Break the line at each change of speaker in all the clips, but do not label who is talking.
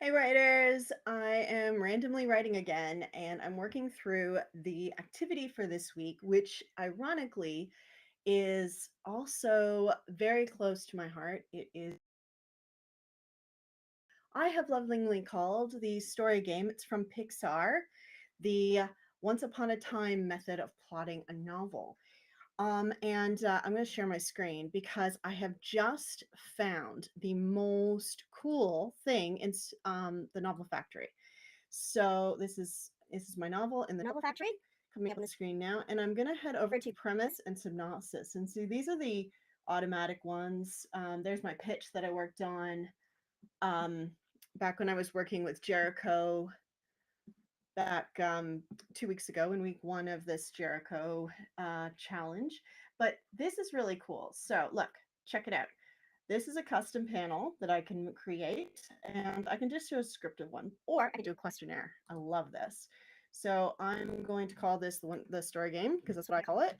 Hey writers, I am randomly writing again, and I'm working through the activity for this week, which ironically is also very close to my heart. It is, I have lovingly called the story game. It's from Pixar, the Once Upon a Time method of plotting a novel. And I'm going to share my screen because I have just found the most cool thing in the Novel Factory. So this is my novel in the Novel Factory coming up on the screen now, and I'm gonna head over to premise and synopsis. And see, these are the automatic ones. There's my pitch that I worked on um, back when I was working with Jericho back 2 weeks ago in week one of this Jericho challenge. But this is really cool. So look, check it out. This is a custom panel that I can create, and I can just do a scripted one, or I can do a questionnaire. I love this. So I'm going to call this the story game because that's what I call it.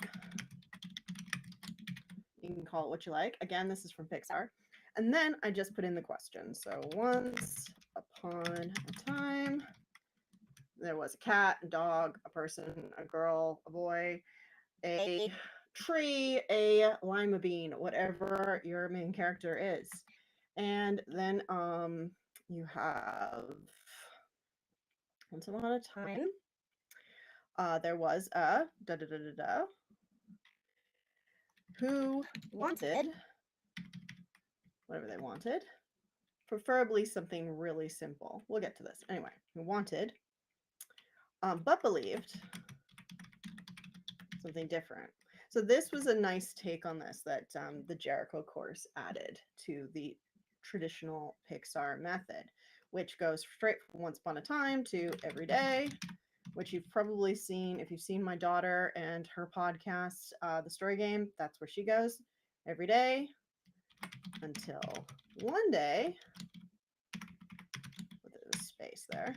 You can call it what you like. Again, this is from Pixar. And then I just put in the question. So once upon a time, there was a cat, a dog, a person, a girl, a boy, a tree, a lima bean, whatever your main character is. And then you have once upon a time there was a da da da da da who wanted whatever they wanted, preferably something really simple. We'll get to this anyway. Who wanted but believed something different. So this was a nice take on this that the Jericho course added to the traditional Pixar method, which goes straight from once upon a time to every day, which you've probably seen if you've seen my daughter and her podcast, The Story Game. That's where she goes every day until one day, with a space there.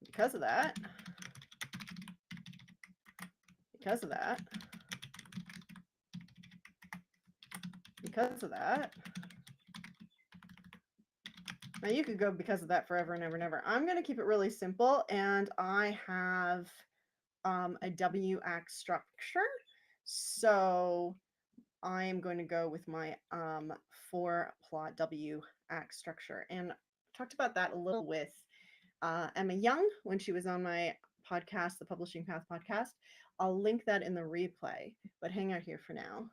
Because of that, because of that, because of that. Now you could go because of that forever and ever and ever. I'm going to keep it really simple, and I have a W act structure. So I am going to go with my 4-plot W act structure. And I talked about that a little with Emma Young when she was on my podcast, the Publishing Path podcast. I'll link that in the replay, but hang out here for now.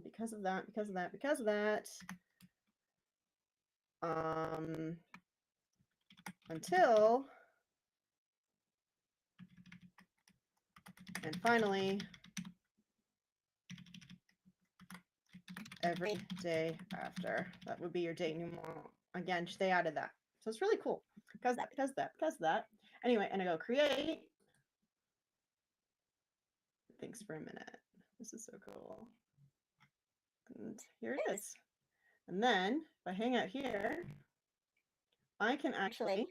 Because of that, because of that, because of that. Until, and finally, every day after. That would be your date denouement. Again, they added that. So it's really cool. Because that, because that, because that. Anyway, and I go create. Thanks for a minute. This is so cool. And here it is. And then if I hang out here, I can actually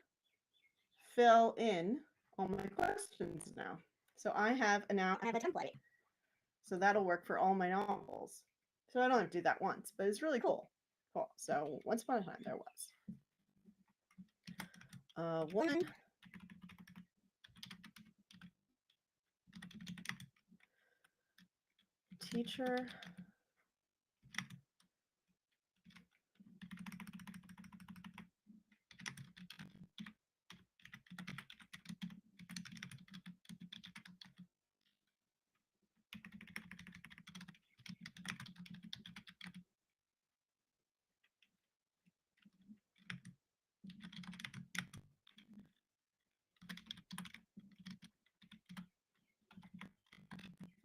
fill in all my questions now. So I have a template. So that'll work for all my novels. So I don't have to do that once, but it's really cool. Cool. So once upon a time there was one teacher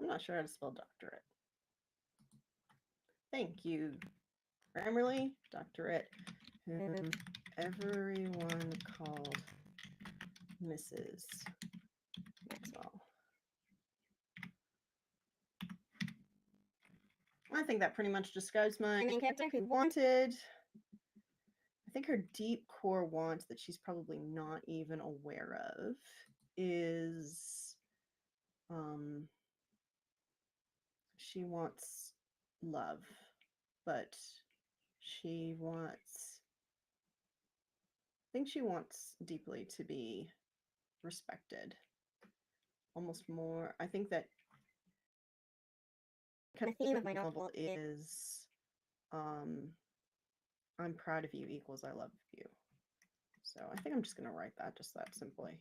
I'm not sure how to spell doctorate. Thank you, Grammarly. Doctorate, whom everyone called Mrs. Maxwell. I think that pretty much describes my main character who wanted. I think her deep core want that she's probably not even aware of is she wants love, but she wants think she wants deeply to be respected. Almost more. I think that the theme of my novel is I'm proud of you equals I love you. So I think I'm just going to write that just that simply.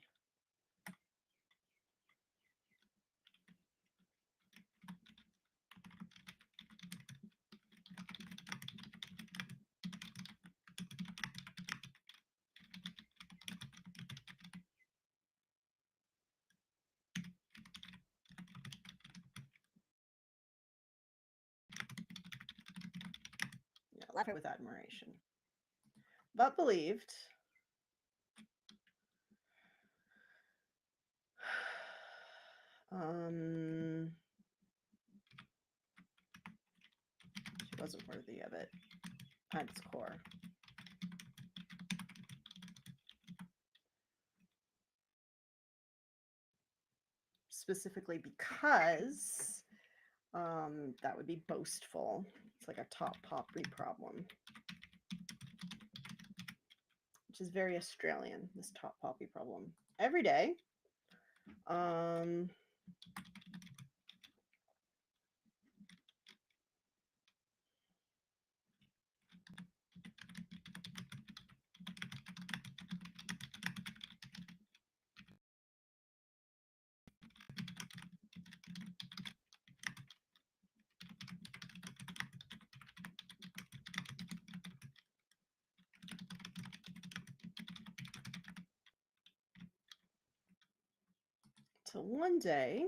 Yeah, love her with admiration. But believed. She wasn't worthy of it at its core. Specifically because that would be boastful. It's like a top poppy problem, which is very Australian, this top poppy problem. Every day. So one day,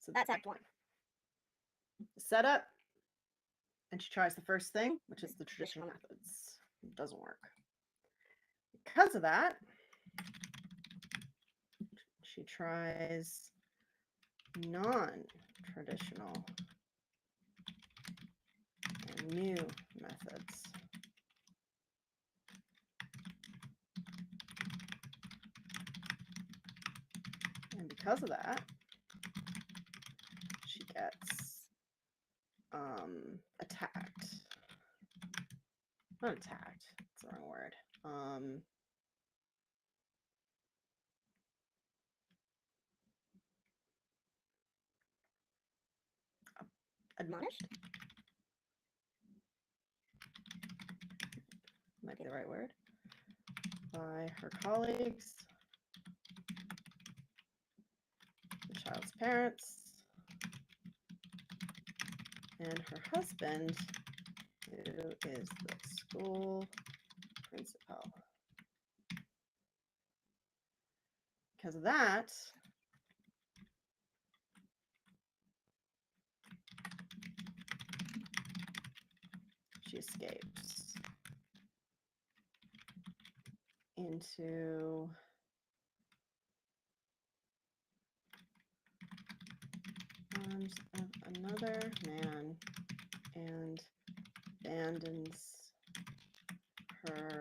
so that's Act 1. Setup, and she tries the first thing, which is the traditional methods. It doesn't work. Because of that, she tries non-traditional and new methods. And because of that, she gets attacked. Not attacked, it's the wrong word. Admonished? Might be the right word. By her colleagues, the child's parents, and her husband, who is the school principal. Because of that, she escapes into arms of another man and abandons her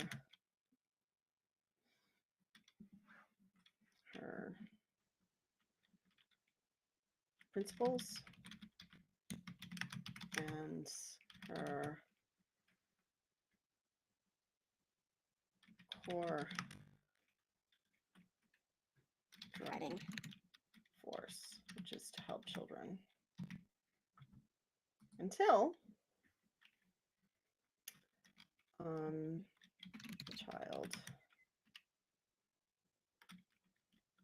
principles and her core driving force, which is to help children. Until the child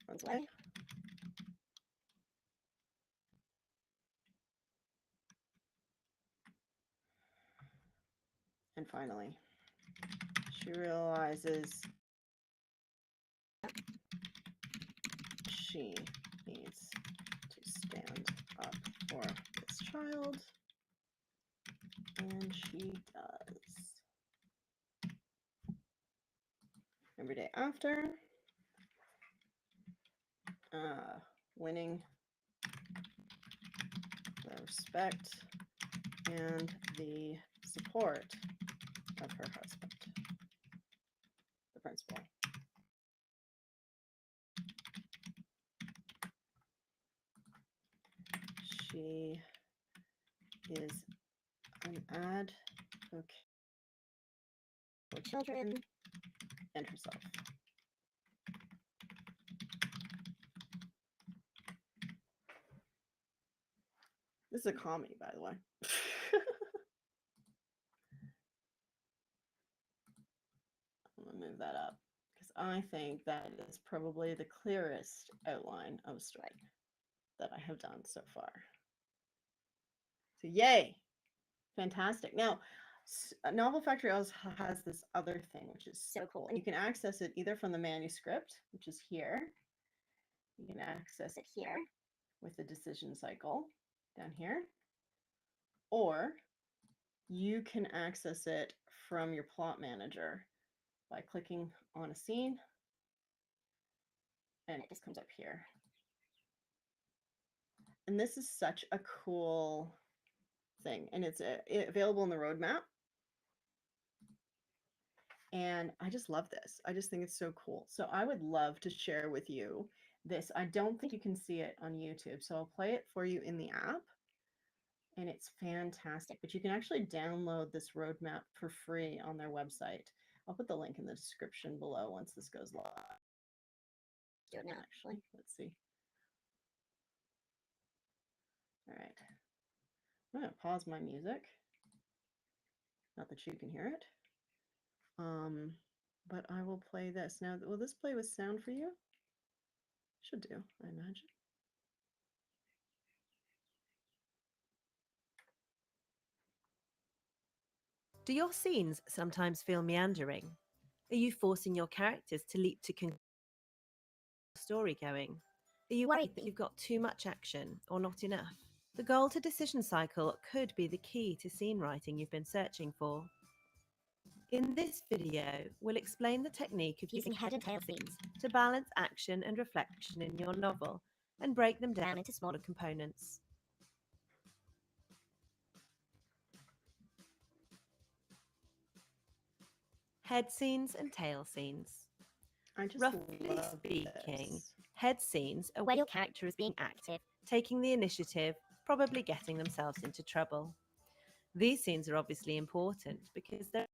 runs away. And finally, she realizes she needs to stand up for this child, and she does. Every day after, winning the respect and the support of her husband, the principal. She is an advocate for children and herself. This is a comedy, by the way. I'm going to move that up because I think that is probably the clearest outline of a story that I have done so far. So yay! Fantastic. Now, Novel Factory also has this other thing, which is so cool. And you can access it either from the manuscript, which is here. You can access it here with the decision cycle down here. Or you can access it from your plot manager by clicking on a scene. And it just comes up here. And this is such a cool thing. And it's available in the roadmap. And I just love this. I just think it's so cool. So I would love to share with you this. I don't think you can see it on YouTube, so I'll play it for you in the app. And it's fantastic. But you can actually download this roadmap for free on their website. I'll put the link in the description below once this goes live. Do it now, actually. Let's see. All right. I'm going to pause my music. Not that you can hear it. But I will play this. Now, will this play with sound for you? Should do, I imagine.
Do your scenes sometimes feel meandering? Are you forcing your characters to leap to story going? Are you worried that you've got too much action or not enough? The goal to decision cycle could be the key to scene writing you've been searching for. In this video, we'll explain the technique of using head and tail scenes to balance action and reflection in your novel and break them down into smaller components. Head scenes and tail scenes. Roughly speaking, head scenes are where your character is being active, taking the initiative, probably getting themselves into trouble. These scenes are obviously important because they're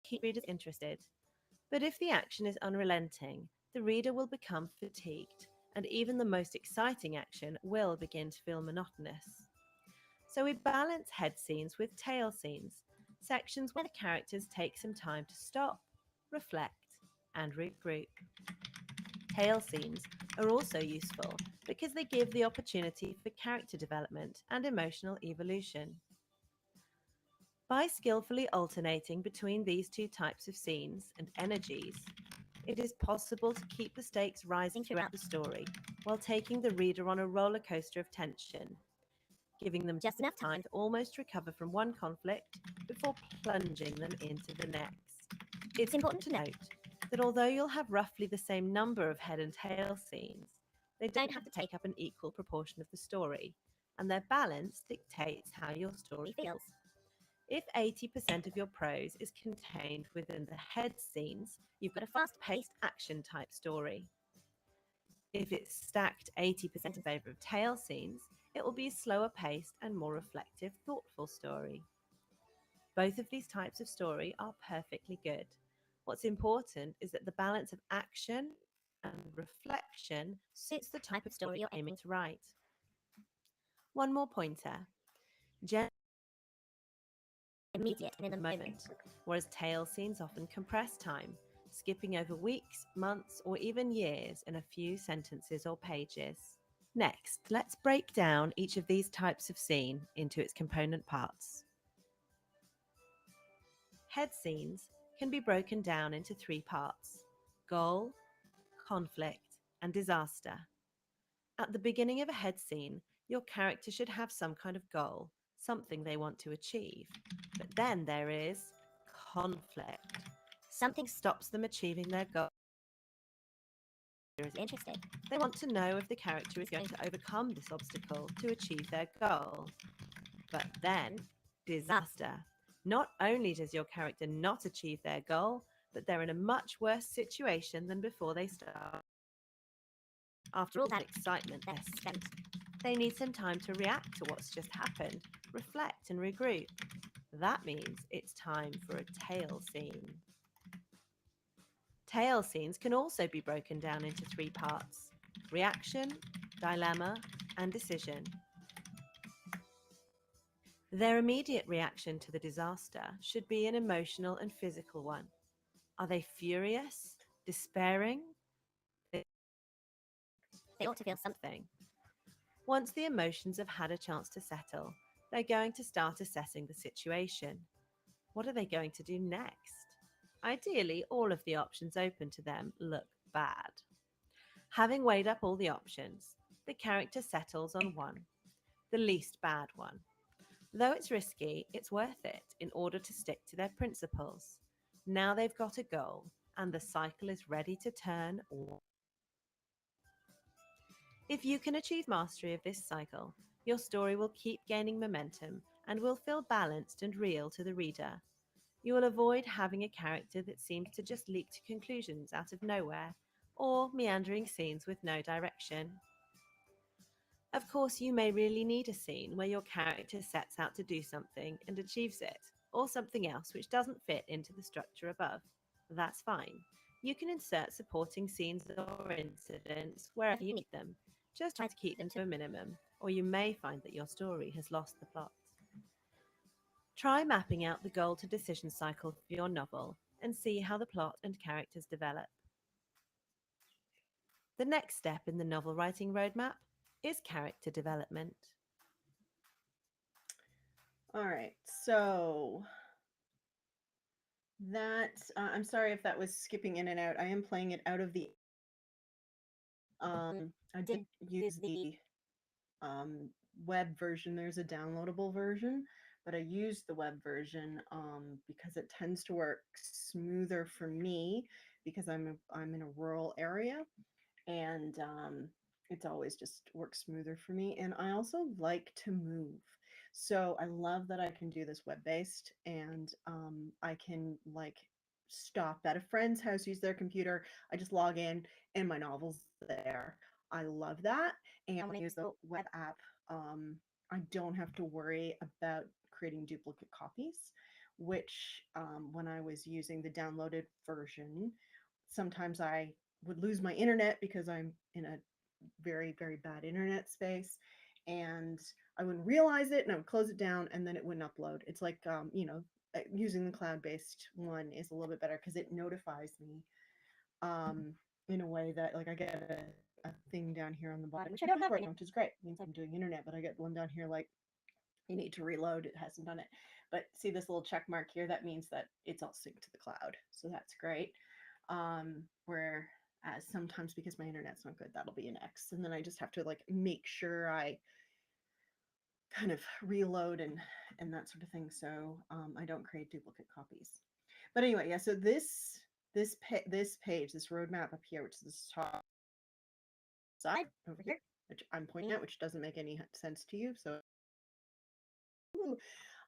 keep readers interested. But if the action is unrelenting, the reader will become fatigued, and even the most exciting action will begin to feel monotonous. So we balance head scenes with tail scenes, sections where the characters take some time to stop, reflect, and regroup. Tail scenes are also useful because they give the opportunity for character development and emotional evolution. By skillfully alternating between these two types of scenes and energies, it is possible to keep the stakes rising throughout the story while taking the reader on a roller coaster of tension, giving them just enough time to almost recover from one conflict before plunging them into the next. It's important to note that although you'll have roughly the same number of head and tail scenes, they don't have to take up an equal proportion of the story, and their balance dictates how your story feels. If 80% of your prose is contained within the head scenes, you've got a fast-paced action-type story. If it's stacked 80% in favour of tail scenes, it will be a slower-paced and more reflective, thoughtful story. Both of these types of story are perfectly good. What's important is that the balance of action and reflection suits the type of story you're aiming to write. One more pointer. Immediate and in the moment, whereas tail scenes often compress time, skipping over weeks, months, or even years in a few sentences or pages. Next, let's break down each of these types of scene into its component parts. Head scenes can be broken down into three parts: goal, conflict, and disaster. At the beginning of a head scene, your character should have some kind of goal, something they want to achieve. But then there is conflict. Something stops them achieving their goal. Is interested. They want to know if the character is going to overcome this obstacle to achieve their goal. But then, disaster. Not only does your character not achieve their goal, but they're in a much worse situation than before they start. After all that excitement they're spent, they need some time to react to what's just happened, reflect and regroup. That means it's time for a tail scene. Tail scenes can also be broken down into three parts: reaction, dilemma, and decision. Their immediate reaction to the disaster should be an emotional and physical one. Are they furious, despairing? They ought to feel something. Once the emotions have had a chance to settle, they're going to start assessing the situation. What are they going to do next? Ideally, all of the options open to them look bad. Having weighed up all the options, the character settles on one, the least bad one. Though it's risky, it's worth it in order to stick to their principles. Now they've got a goal, and the cycle is ready to turn. If you can achieve mastery of this cycle, your story will keep gaining momentum and will feel balanced and real to the reader. You will avoid having a character that seems to just leap to conclusions out of nowhere, or meandering scenes with no direction. Of course, you may really need a scene where your character sets out to do something and achieves it, or something else which doesn't fit into the structure above. That's fine. You can insert supporting scenes or incidents wherever you need them. Just try to keep them to a minimum, or you may find that your story has lost the plot. Try mapping out the goal to decision cycle for your novel and see how the plot and characters develop. The next step in the novel writing roadmap is character development.
All right, so that I'm sorry if that was skipping in and out. I am playing it out of the I did use the web version. There's a downloadable version, but I used the web version because it tends to work smoother for me because I'm in a rural area, and it's always just works smoother for me. And I also like to move. So I love that I can do this web-based, and I can like stop at a friend's house, use their computer. I just log in and my novel's there. I love that. And when I use the web app, I don't have to worry about creating duplicate copies, which when I was using the downloaded version, sometimes I would lose my internet because I'm in a very, very bad internet space. And I wouldn't realize it and I would close it down and then it wouldn't upload. It's like, using the cloud based one is a little bit better because it notifies me in a way that, like, I get a thing down here on the bottom, which I don't have right now, which is great. It means I'm doing internet, but I get one down here like, you need to reload. It hasn't done it. But see this little check mark here? That means that it's all synced to the cloud. So that's great. Whereas sometimes because my internet's not good, that'll be an X. And then I just have to like make sure I kind of reload and that sort of thing. So I don't create duplicate copies. But anyway, yeah. So this page, this roadmap up here, which is the top side over here, which I'm pointing at, which doesn't make any sense to you. So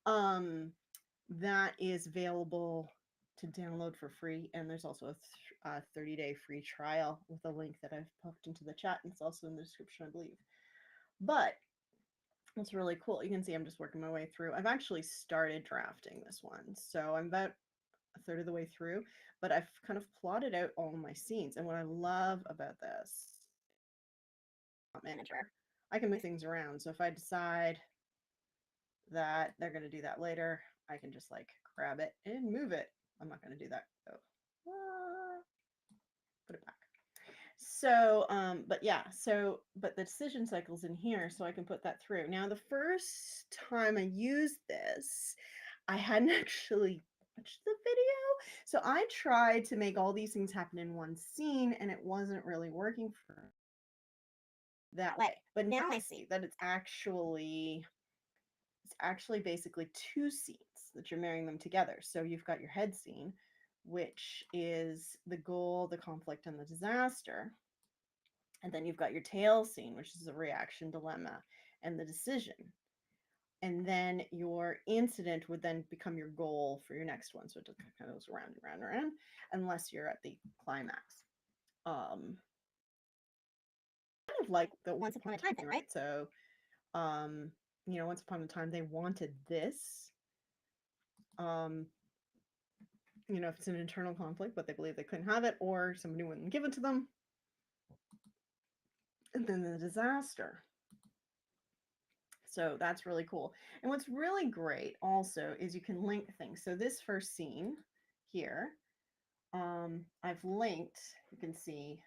um, that is available to download for free, and there's also a 30-day free trial with a link that I've poked into the chat, and it's also in the description, I believe. But it's really cool. You can see I'm just working my way through. I've actually started drafting this one, so I'm about a third of the way through, but I've kind of plotted out all of my scenes. And what I love about this manager, I can move things around. So if I decide that they're going to do that later, I can just like grab it and move it. I'm not going to do that though. Put it back. So, but yeah, but the decision cycle's in here, so I can put that through. Now, the first time I used this, I hadn't actually watch the video. So I tried to make all these things happen in one scene, and it wasn't really working for that way. But now I see that it's actually basically two scenes that you're marrying them together. So you've got your head scene, which is the goal, the conflict, and the disaster. And then you've got your tail scene, which is the reaction, dilemma, and the decision. And then your incident would then become your goal for your next one. So it just kind of goes around and around and around, unless you're at the climax. Kind of like the Once Upon a Time thing, right? So, Once upon a time they wanted this. If it's an internal conflict, but they believe they couldn't have it, or somebody wouldn't give it to them. And then the disaster. So that's really cool. And what's really great also is you can link things. So this first scene here, I've linked, you can see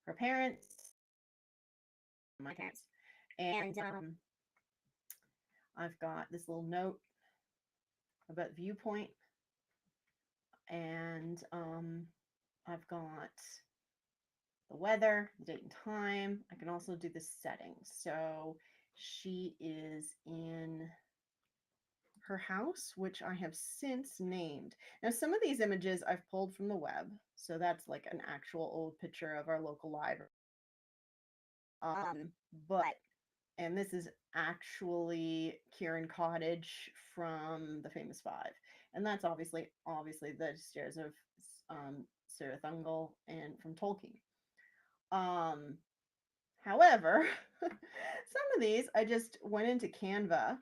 her parents, my parents, and I've got this little note about Viewpoint, and I've got the weather, the date and time. I can also do the setting. So she is in her house, which I have since named. Now, some of these images I've pulled from the web. So that's like an actual old picture of our local library. But, and this is actually Kieran Cottage from The Famous Five. And that's obviously the stairs of Sarah Thungal and from Tolkien. However, some of these I just went into Canva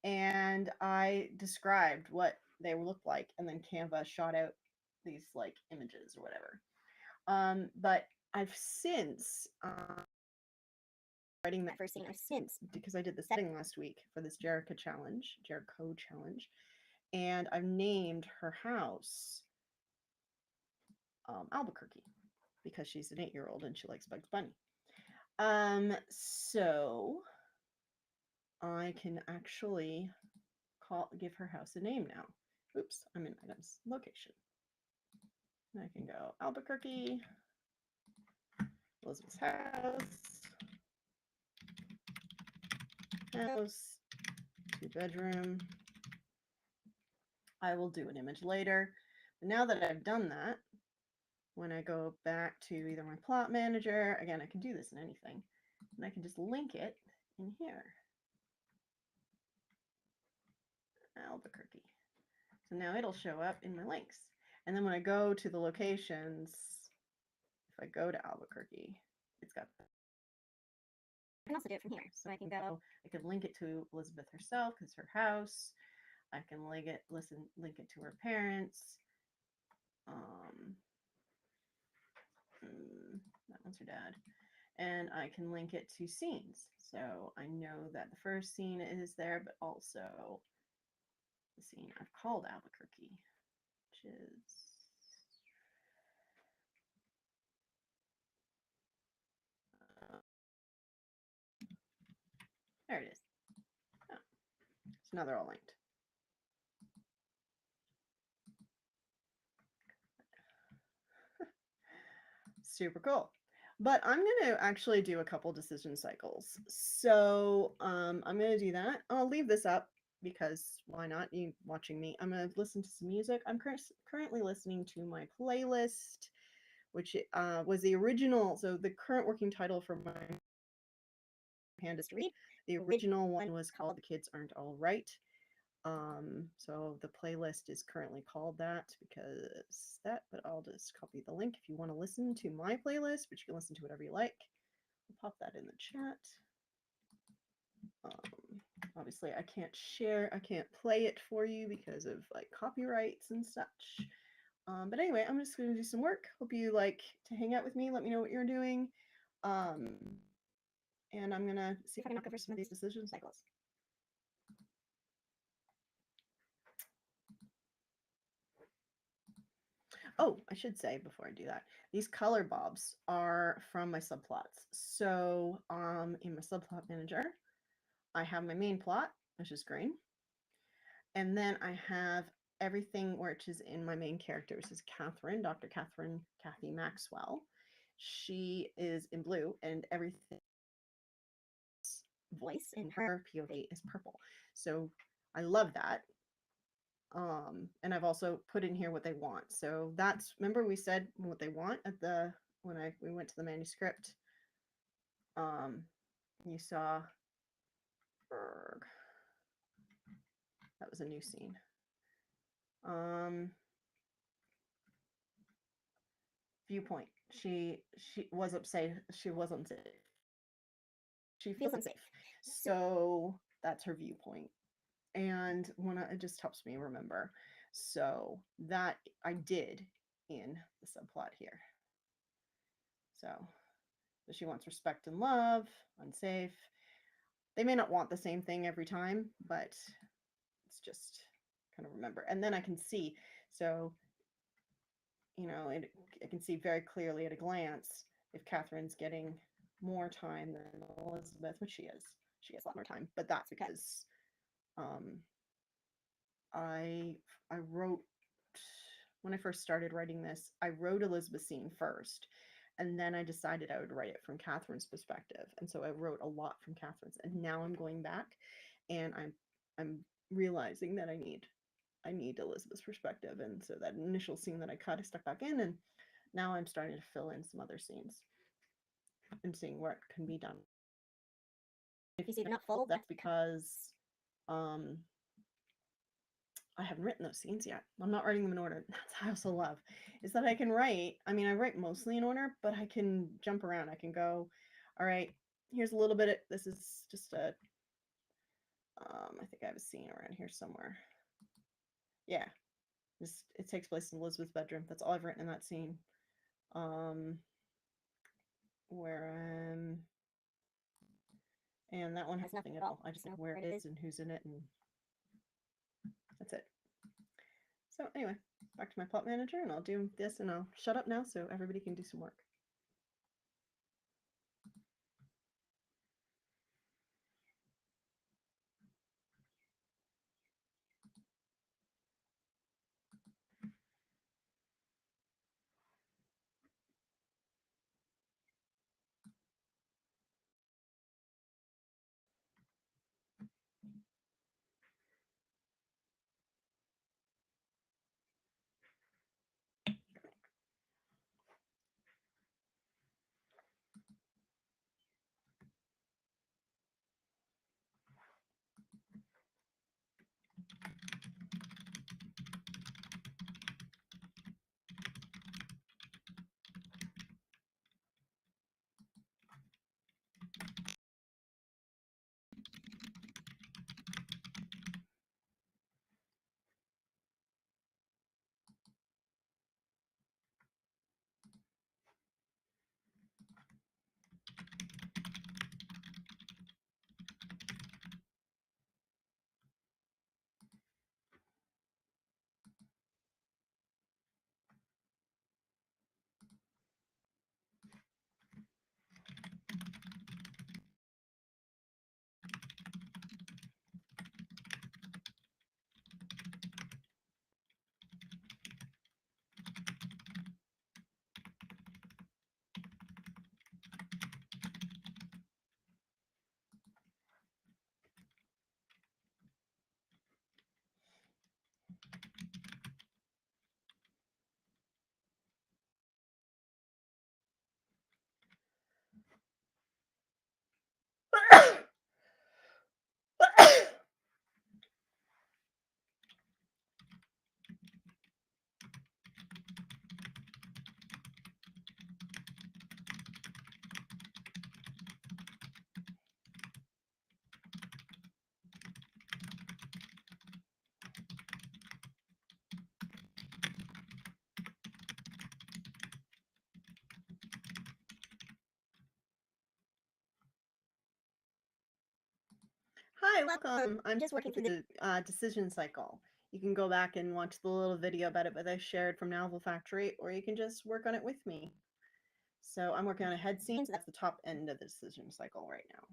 and I described what they looked like, and then Canva shot out these like images or whatever. But I've since writing that first scene. I've since, because I did the setting last week for this Jericho challenge, and I've named her house Albuquerque because she's an 8-year-old and she likes Bugs Bunny. So I can actually give her house a name now. Oops, I'm in items, location. And I can go Albuquerque, Elizabeth's house, 2-bedroom. I will do an image later. But now that I've done that, when I go back to either my plot manager, again, I can do this in anything, and I can just link it in here. Albuquerque. So now it'll show up in my links. And then when I go to the locations, if I go to Albuquerque, it's got. I can also do it from here. So I can link it to Elizabeth herself because it's her house. I can link it to her parents. That one's her dad. And I can link it to scenes. So I know that the first scene is there, but also the scene I've called Albuquerque, which is there it is. Oh, so now they're all linked. Super cool. But I'm going to actually do a couple decision cycles. So I'm going to do that. I'll leave this up because why not? You watching me. I'm going to listen to some music. I'm currently listening to my playlist, which was the original. So the current working title for my hand is to read. The original one was called The Kids Aren't All Right. So the playlist is currently called that because that, but I'll just copy the link if you want to listen to my playlist, but you can listen to whatever you like. I'll pop that in the chat. Obviously I can't play it for you because of like copyrights and such. But anyway, I'm just going to do some work. Hope you like to hang out with me. Let me know what you're doing. And I'm going to see if I can cover some of these decision cycles. Oh, I should say before I do that, these color bobs are from my subplots. So in my subplot manager, I have my main plot, which is green. And then I have everything which is in my main characters is Catherine, Dr. Catherine, Kathy Maxwell. She is in blue, and everything voice in her POV is purple. So I love that. And I've also put in here what they want. So that's, remember we said what they want at the when we went to the manuscript. You saw Berg. That was a new scene. Viewpoint. She was upset. She wasn't safe. She feels unsafe. So that's her viewpoint. And it just helps me remember. So that I did in the subplot here. So she wants respect and love, unsafe. They may not want the same thing every time, but it's just kind of remember. And then I can see, so, I can see very clearly at a glance if Catherine's getting more time than Elizabeth, which she is. She has a lot more time, but that's because I wrote, when I first started writing this, I wrote Elizabeth's scene first, and then I decided I would write it from Catherine's perspective. And so I wrote a lot from Catherine's, and now I'm going back and I'm realizing that I need Elizabeth's perspective. And so that initial scene that I cut, I stuck back in, and now I'm starting to fill in some other scenes and seeing where it can be done. If you see they're not full, that's because I haven't written those scenes yet. I'm not writing them in order. That's what I also love, is that I can write. I mean, I write mostly in order, but I can jump around. I can go, all right, here's a little bit of, this is just a, I think I have a scene around here somewhere. Yeah, it takes place in Elizabeth's bedroom. That's all I've written in that scene. And that one has nothing at all. I just know where it is and who's in it, and that's it. So anyway, back to my plot manager, and I'll do this, and I'll shut up now so everybody can do some work. Hi, welcome. I'm just working through the decision cycle. You can go back and watch the little video about it that I shared from Novel Factory, or you can just work on it with me. So I'm working on a head scene, so that's the top end of the decision cycle right now.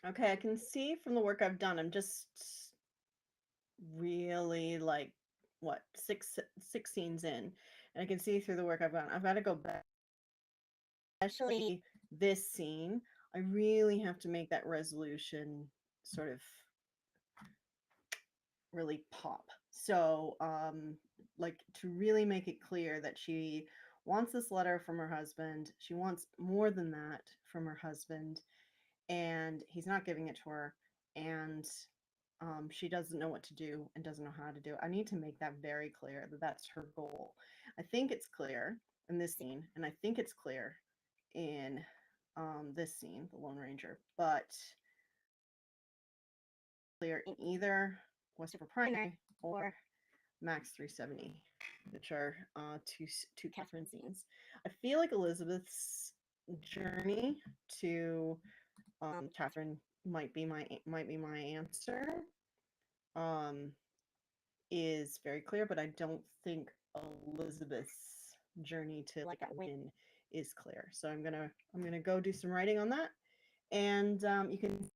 Okay, I can see from the work I've done, I'm just really like what six scenes in, and I can see through the work I've done. I've got to go back, especially this scene. I really have to make that resolution sort of really pop. So, like to really make it clear that she wants this letter from her husband. She wants more than that from her husband, and he's not giving it to her. And she doesn't know what to do and doesn't know how to do it. I need to make that very clear that that's her goal. I think it's clear in this scene, and I think it's clear in this scene, the Lone Ranger, but clear in either West for Primary or Max 370, which are two Catherine scenes. I feel like Elizabeth's journey to Catherine might be my answer. Is very clear, but I don't think Elizabeth's journey to like that win is clear. So I'm gonna go do some writing on that, and you can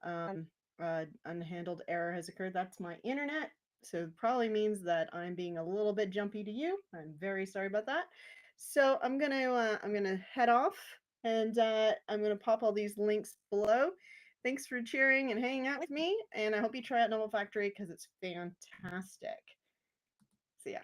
unhandled error has occurred. That's my internet, so it probably means that I'm being a little bit jumpy to you. I'm very sorry about that. So I'm gonna head off, and I'm gonna pop all these links below. Thanks for cheering and hanging out with me, and I hope you try out Novel Factory because it's fantastic. See ya.